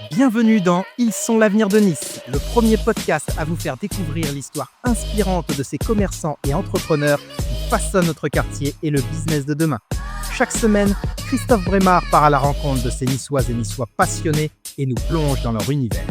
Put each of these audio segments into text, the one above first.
Bienvenue dans Ils sont l'avenir de Nice, le premier podcast à vous faire découvrir l'histoire inspirante de ces commerçants et entrepreneurs qui façonnent notre quartier et le business de demain. Chaque semaine, Christophe Brémard part à la rencontre de ces Niçoises et Niçois passionnés et nous plonge dans leur univers.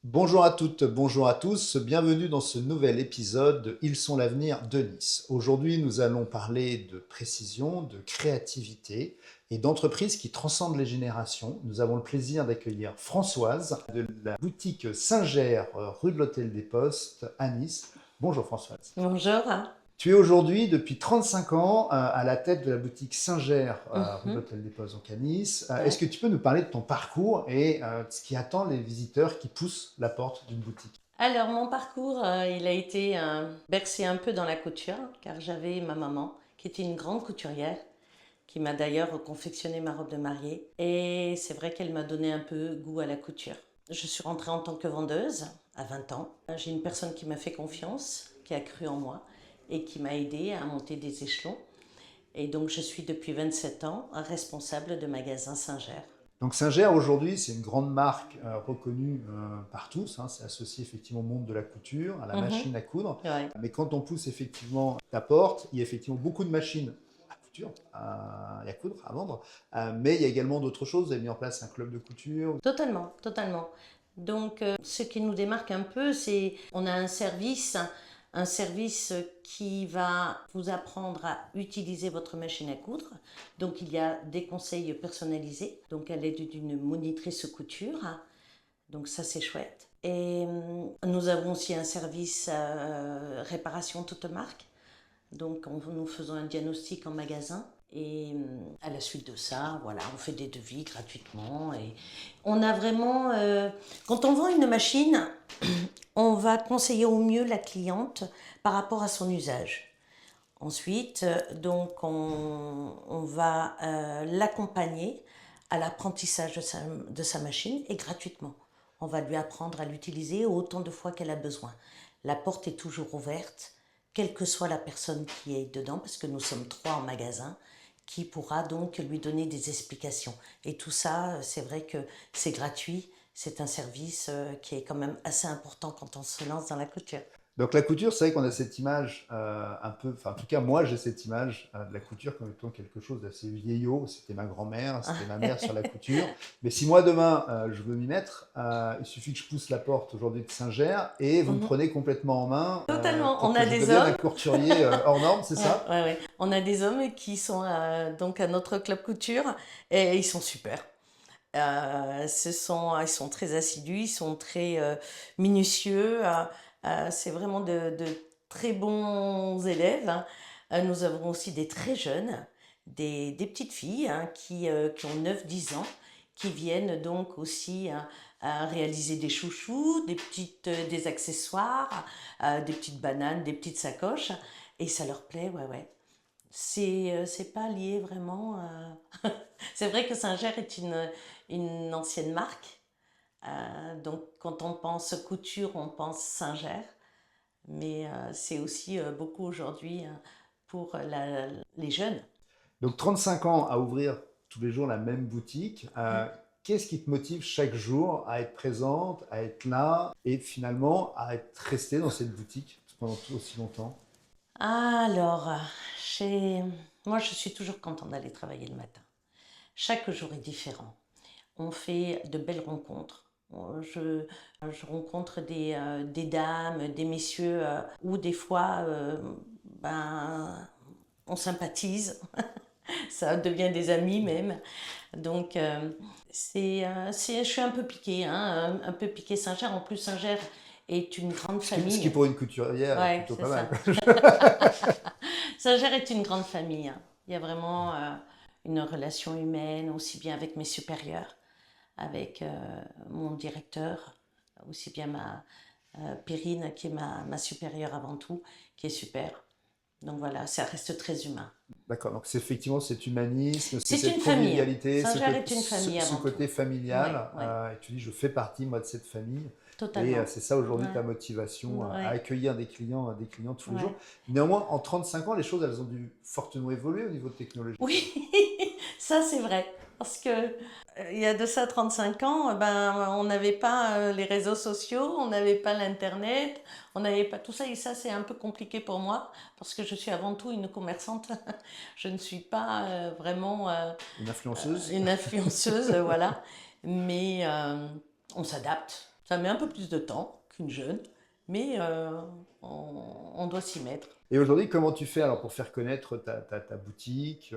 Bonjour à toutes, bonjour à tous, bienvenue dans ce nouvel épisode de Ils sont l'avenir de Nice. Aujourd'hui, nous allons parler de précision, de créativité et d'entreprises qui transcendent les générations. Nous avons le plaisir d'accueillir Françoise de la boutique Singer, rue de l'Hôtel des Postes à Nice. Bonjour Françoise. Bonjour. Tu es aujourd'hui, depuis 35 ans, à la tête de la boutique Singer, rue de l'Hôtel des Postes, donc à Nice. Ouais. Est-ce que tu peux nous parler de ton parcours et ce qui attend les visiteurs qui poussent la porte d'une boutique? Alors, mon parcours, il a été bercé un peu dans la couture, car j'avais ma maman, qui était une grande couturière, qui m'a d'ailleurs confectionné ma robe de mariée. Et c'est vrai qu'elle m'a donné un peu goût à la couture. Je suis rentrée en tant que vendeuse à 20 ans. J'ai une personne qui m'a fait confiance, qui a cru en moi et qui m'a aidée à monter des échelons. Et donc, je suis depuis 27 ans responsable de magasin Singer. Donc Singer, aujourd'hui, c'est une grande marque reconnue par tous. C'est associé effectivement au monde de la couture, à la machine à coudre. Ouais. Mais quand on pousse effectivement ta porte, il y a effectivement beaucoup de machines à couture et à coudre, à vendre. Mais il y a également d'autres choses. Vous avez mis en place un club de couture. Totalement, totalement. Donc, ce qui nous démarque un peu, c'est on a un service qui va vous apprendre à utiliser votre machine à coudre. Donc, il y a des conseils personnalisés, donc à l'aide d'une monitrice couture. Donc, ça, c'est chouette. Et nous avons aussi un service réparation toute marque. Donc, nous faisons un diagnostic en magasin. Et à la suite de ça, voilà, on fait des devis gratuitement. Et on a vraiment... quand on vend une machine, on va conseiller au mieux la cliente par rapport à son usage. Ensuite, donc, on va l'accompagner à l'apprentissage de sa machine et gratuitement. On va lui apprendre à l'utiliser autant de fois qu'elle a besoin. La porte est toujours ouverte, quelle que soit la personne qui est dedans, parce que nous sommes 3 en magasin, qui pourra donc lui donner des explications. Et tout ça, c'est vrai que c'est gratuit, c'est un service qui est quand même assez important quand on se lance dans la couture. Donc la couture, c'est vrai qu'on a cette image un peu, enfin en tout cas moi j'ai cette image de la couture comme étant quelque chose d'assez vieillot. C'était ma grand-mère, c'était ma mère sur la couture. Mais si moi demain je veux m'y mettre, il suffit que je pousse la porte aujourd'hui de Singer et vous me prenez complètement en main. Totalement, pour on que a je des devienne hommes. un couturier hors norme, c'est ça? Ouais. On a des hommes qui sont donc à notre club couture et ils sont super. Ils sont très assidus, ils sont très minutieux. C'est vraiment de très bons élèves. Nous avons aussi des très jeunes, des petites filles qui ont 9-10 ans, qui viennent donc aussi à réaliser des chouchous, des accessoires, des petites bananes, des petites sacoches. Et ça leur plaît, ouais. C'est pas lié vraiment. C'est vrai que Singer est une ancienne marque. Donc, quand on pense couture, on pense Singer. Mais c'est aussi beaucoup aujourd'hui pour les jeunes. Donc 35 ans à ouvrir tous les jours la même boutique. Qu'est-ce qui te motive chaque jour à être présente, à être là et finalement à être restée dans cette boutique pendant aussi longtemps? Alors, moi, je suis toujours contente d'aller travailler le matin. Chaque jour est différent. On fait de belles rencontres. Je rencontre des dames, des messieurs, où des fois, on sympathise. Ça devient des amis même. Donc, je suis un peu piquée, un peu piquée Singer. En plus, Singer est une grande famille. Ce qui pour une couturière est Ouais, plutôt c'est pas mal. Singer est une grande famille. Il y a vraiment une relation humaine, aussi bien avec mes supérieurs, avec mon directeur, aussi bien ma Perrine, qui est ma supérieure avant tout, qui est super. Donc voilà, ça reste très humain. D'accord, donc c'est effectivement cet humanisme, c'est C'est cette une famille. convivialité, Singer est une famille ce avant côté tout. familial. Ouais. Et tu dis, je fais partie, moi, de cette famille. Et Totalement. c'est ça aujourd'hui Ouais. ta motivation à Ouais. accueillir des clients tous les Ouais. jours. Néanmoins, en 35 ans, les choses, elles ont dû fortement évoluer au niveau de technologie. Oui, ça c'est vrai. Parce que il y a de ça 35 ans, on n'avait pas les réseaux sociaux, on n'avait pas l'Internet, on n'avait pas tout ça. Et ça, c'est un peu compliqué pour moi parce que je suis avant tout une commerçante. Je ne suis pas vraiment Une influenceuse? une influenceuse, voilà. Mais on s'adapte. Ça met un peu plus de temps qu'une jeune, mais on doit s'y mettre. Et aujourd'hui, comment tu fais alors pour faire connaître ta boutique,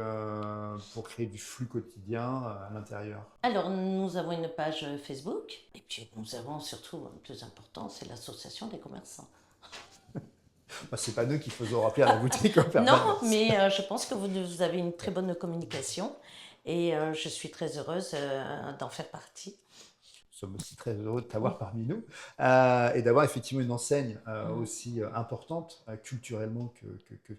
pour créer du flux quotidien à l'intérieur? Alors, nous avons une page Facebook, et puis nous avons surtout, le plus important, c'est l'association des commerçants. Bah, c'est pas nous qui faisons remplir la boutique en Non, permanence. mais je pense que vous avez une très bonne communication, et je suis très heureuse d'en faire partie. Nous sommes aussi très heureux de t'avoir parmi nous et d'avoir effectivement une enseigne aussi importante culturellement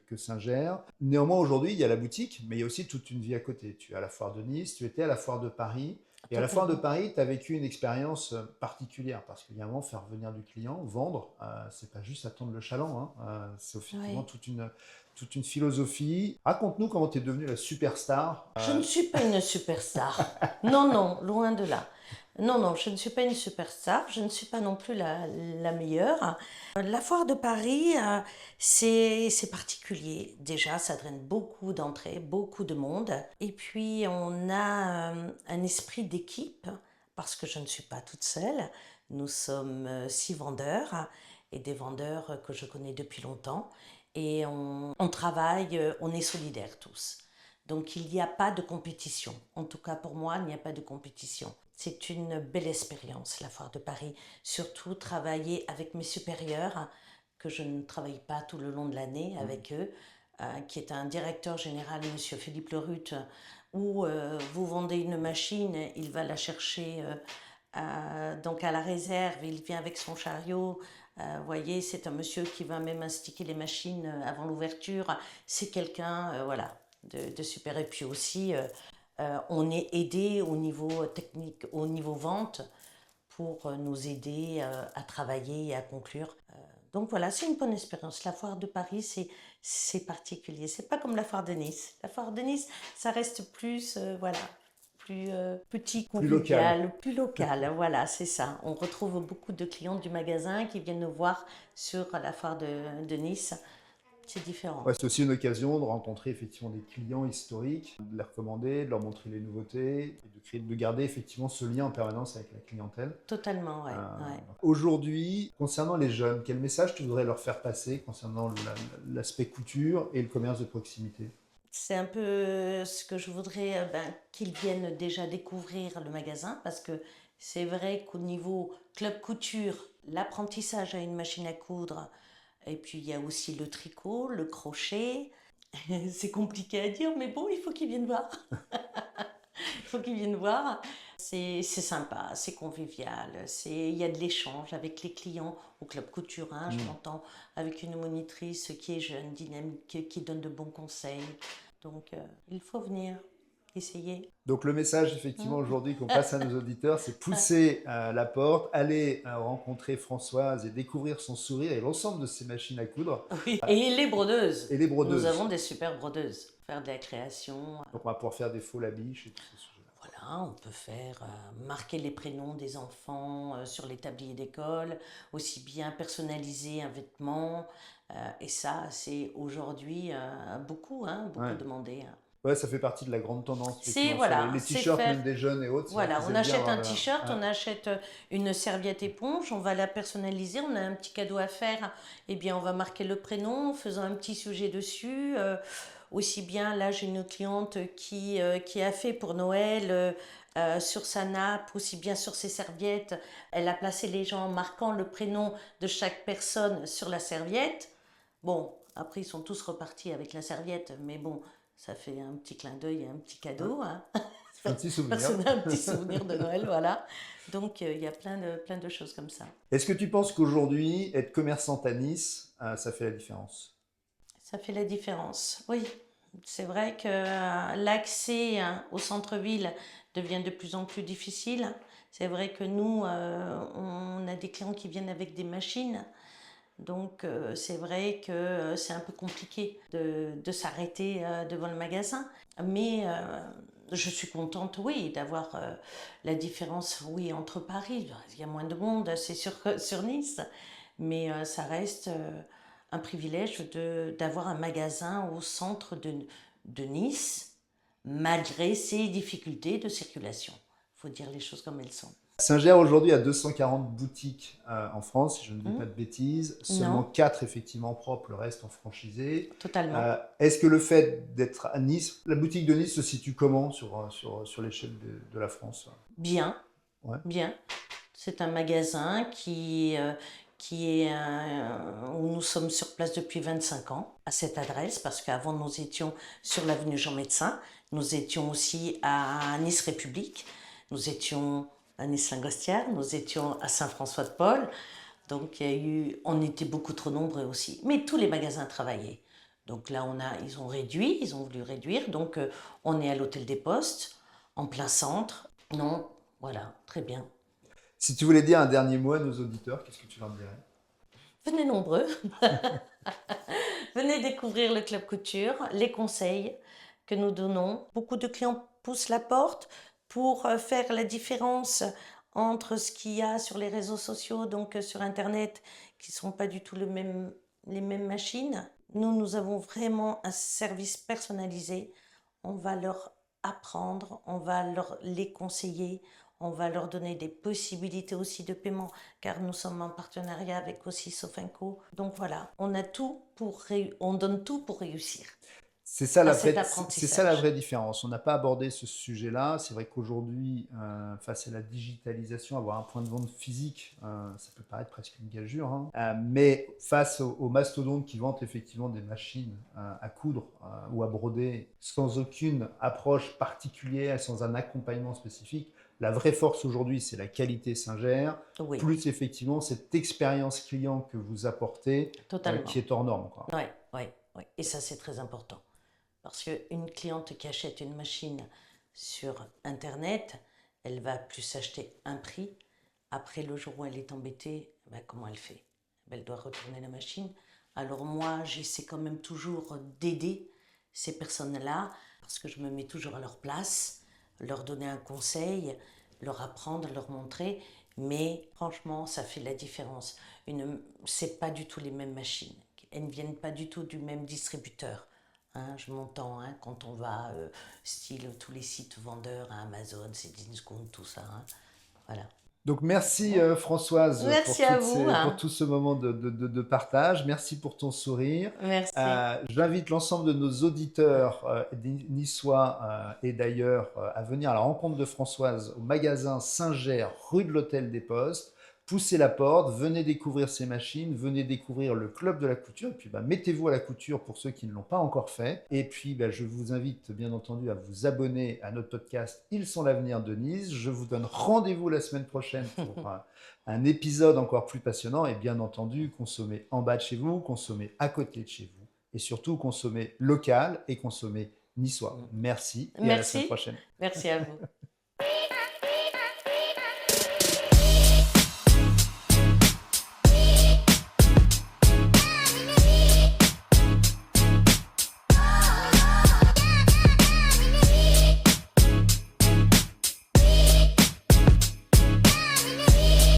que Saint-Ger. Néanmoins, aujourd'hui, il y a la boutique, mais il y a aussi toute une vie à côté. Tu es à la foire de Nice, tu étais à la foire de Paris. Et à la foire de Totalement. Paris, tu as vécu une expérience particulière parce qu'il y a un moment, faire venir du client, vendre, c'est pas juste attendre le chaland, hein, c'est effectivement Oui. toute une philosophie. Raconte-nous comment tu es devenue la superstar. Je ne suis pas une superstar. Non, non, loin de là. Non, non, je ne suis pas une superstar. Je ne suis pas non plus la meilleure. La foire de Paris, c'est particulier. Déjà, ça draine beaucoup d'entrées, beaucoup de monde. Et puis, on a un esprit d'équipe, parce que je ne suis pas toute seule. Nous sommes 6 vendeurs et des vendeurs que je connais depuis longtemps. Et on travaille, on est solidaires tous. Donc il n'y a pas de compétition. En tout cas pour moi, il n'y a pas de compétition. C'est une belle expérience, la foire de Paris. Surtout travailler avec mes supérieurs, que je ne travaille pas tout le long de l'année avec eux, qui est un directeur général, monsieur Philippe Lerut, où vous vendez une machine, il va la chercher donc à la réserve, il vient avec son chariot. Vous voyez, c'est un monsieur qui va même installer les machines avant l'ouverture. C'est quelqu'un, voilà, de super. Et puis aussi, on est aidé au niveau technique, au niveau vente, pour nous aider à travailler et à conclure. Donc voilà, c'est une bonne expérience. La foire de Paris, c'est particulier. C'est pas comme la foire de Nice. La foire de Nice, ça reste plus, voilà, plus petit, Plus local. convivial, plus local. Voilà, c'est ça. On retrouve beaucoup de clients du magasin qui viennent nous voir sur la foire de Nice. C'est différent. Ouais, c'est aussi une occasion de rencontrer effectivement des clients historiques, de les recommander, de leur montrer les nouveautés et de garder effectivement ce lien en permanence avec la clientèle. Totalement, ouais, Euh, ouais. Aujourd'hui, concernant les jeunes, quel message tu voudrais leur faire passer concernant l'aspect couture et le commerce de proximité? C'est un peu ce que je voudrais qu'ils viennent déjà découvrir le magasin parce que c'est vrai qu'au niveau club couture, l'apprentissage à une machine à coudre, et puis il y a aussi le tricot, le crochet. C'est compliqué à dire, mais bon, il faut qu'ils viennent voir. Il faut qu'ils viennent voir. C'est sympa, c'est convivial, il y a de l'échange avec les clients au club couture, hein, je m'entends avec une monitrice qui est jeune, dynamique, qui donne de bons conseils. Donc il faut venir essayer. Donc le message effectivement aujourd'hui qu'on passe à nos auditeurs, c'est pousser la porte, aller rencontrer Françoise et découvrir son sourire et l'ensemble de ses machines à coudre Oui. Et les brodeuses. et les Nous avons brodeuses. des super brodeuses. Faire de la création. Donc on va pouvoir faire des faux labiches et tous ces sujets-là. Voilà, on peut faire marquer les prénoms des enfants sur les tabliers d'école, aussi bien personnaliser un vêtement. Et ça, c'est aujourd'hui beaucoup, hein, beaucoup Ouais. demandé. Hein. Ouais, ça fait partie de la grande tendance, C'est effectivement, sur voilà, les c'est t-shirts faire. même des jeunes et autres. C'est vrai Voilà, qu'ils on aiment bien achète avoir un t-shirt, ouais. on achète une serviette éponge, on va la personnaliser, on a un petit cadeau à faire, eh bien on va marquer le prénom en faisant un petit sujet dessus. Aussi bien, là j'ai une cliente qui a fait pour Noël sur sa nappe, aussi bien sur ses serviettes, elle a placé les gens en marquant le prénom de chaque personne sur la serviette. Bon, après ils sont tous repartis avec la serviette, mais bon, ça fait un petit clin d'œil et un petit cadeau. Hein. Un petit Parce souvenir. qu'on a un petit souvenir de Noël, voilà. Donc il y a plein de choses comme ça. Est-ce que tu penses qu'aujourd'hui, être commerçante à Nice, ça fait la différence? Ça fait la différence, oui. C'est vrai que l'accès au centre-ville devient de plus en plus difficile. C'est vrai que nous, on a des clients qui viennent avec des machines. Donc c'est vrai que c'est un peu compliqué de s'arrêter devant le magasin. Mais Je suis contente, oui, d'avoir la différence, oui, entre Paris. Il y a moins de monde, c'est sûr que sur Nice, mais ça reste un privilège d'avoir un magasin au centre de Nice, malgré ses difficultés de circulation. Il faut dire les choses comme elles sont. Singer aujourd'hui a 240 boutiques en France, si je ne dis pas de Hmm. bêtises. Seulement Non, 4 effectivement propres, le reste en franchisé. totalement. Est-ce que le fait d'être à Nice, la boutique de Nice se situe comment sur l'échelle de la France? Bien, Ouais. bien. C'est un magasin qui est où nous sommes sur place depuis 25 ans, à cette adresse, parce qu'avant nous étions sur l'avenue Jean Médecin, nous étions aussi à Nice République, nous étions à Nice-Lingostière, nous étions à Saint-François-de-Paul, donc on était beaucoup trop nombreux aussi, mais tous les magasins travaillaient. Donc là, ils ont réduit, ils ont voulu réduire, donc on est à l'Hôtel des Postes, en plein centre. Non, voilà, très bien. Si tu voulais dire un dernier mot à nos auditeurs, qu'est-ce que tu leur dirais? Venez nombreux, venez découvrir le Club Couture, les conseils que nous donnons. Beaucoup de clients poussent la porte pour faire la différence entre ce qu'il y a sur les réseaux sociaux, donc sur Internet, qui ne sont pas du tout les mêmes machines. Nous avons vraiment un service personnalisé. On va leur apprendre, on va les conseiller, on va leur donner des possibilités aussi de paiement, car nous sommes en partenariat avec aussi Sofinco. Donc voilà, on donne tout pour réussir C'est ça, à cet c'est ça la apprentissage. vraie différence. On n'a pas abordé ce sujet-là. C'est vrai qu'aujourd'hui, face à la digitalisation, avoir un point de vente physique, ça peut paraître presque une gageure, hein. Mais face aux mastodontes qui vendent effectivement des machines à coudre ou à broder sans aucune approche particulière, sans un accompagnement spécifique, la vraie force aujourd'hui, c'est la qualité Singer, Oui, plus effectivement cette expérience client que vous apportez qui totalement. est hors norme, quoi. Oui, oui, oui. Et ça, c'est très important. Parce qu'une cliente qui achète une machine sur Internet, elle va plus acheter un prix. Après, le jour où elle est embêtée, ben, comment elle fait? Ben, elle doit retourner la machine. Alors moi, j'essaie quand même toujours d'aider ces personnes-là, parce que je me mets toujours à leur place, leur donner un conseil, leur apprendre, leur montrer. Mais franchement, ça fait la différence. C'est pas du tout les mêmes machines. Elles ne viennent pas du tout du même distributeur. Hein, je m'entends, hein, quand on va, style tous les sites vendeurs, à Amazon, c'est Discount, tout ça. Hein. Voilà. Donc merci Françoise Merci à vous. pour Hein. tout ce moment de partage. Merci pour ton sourire. Merci. J'invite l'ensemble de nos auditeurs niçois et d'ailleurs à venir à la rencontre de Françoise au magasin Singer, rue de l'Hôtel des Postes. Poussez la porte, venez découvrir ces machines, venez découvrir le club de la couture. Et puis mettez-vous à la couture pour ceux qui ne l'ont pas encore fait. Et puis je vous invite bien entendu à vous abonner à notre podcast Ils sont l'avenir de Nice. Je vous donne rendez-vous la semaine prochaine pour un épisode encore plus passionnant. Et bien entendu, consommez en bas de chez vous, consommez à côté de chez vous. Et surtout, consommez local et consommez niçois. Merci et à la semaine Merci. prochaine. Merci à vous.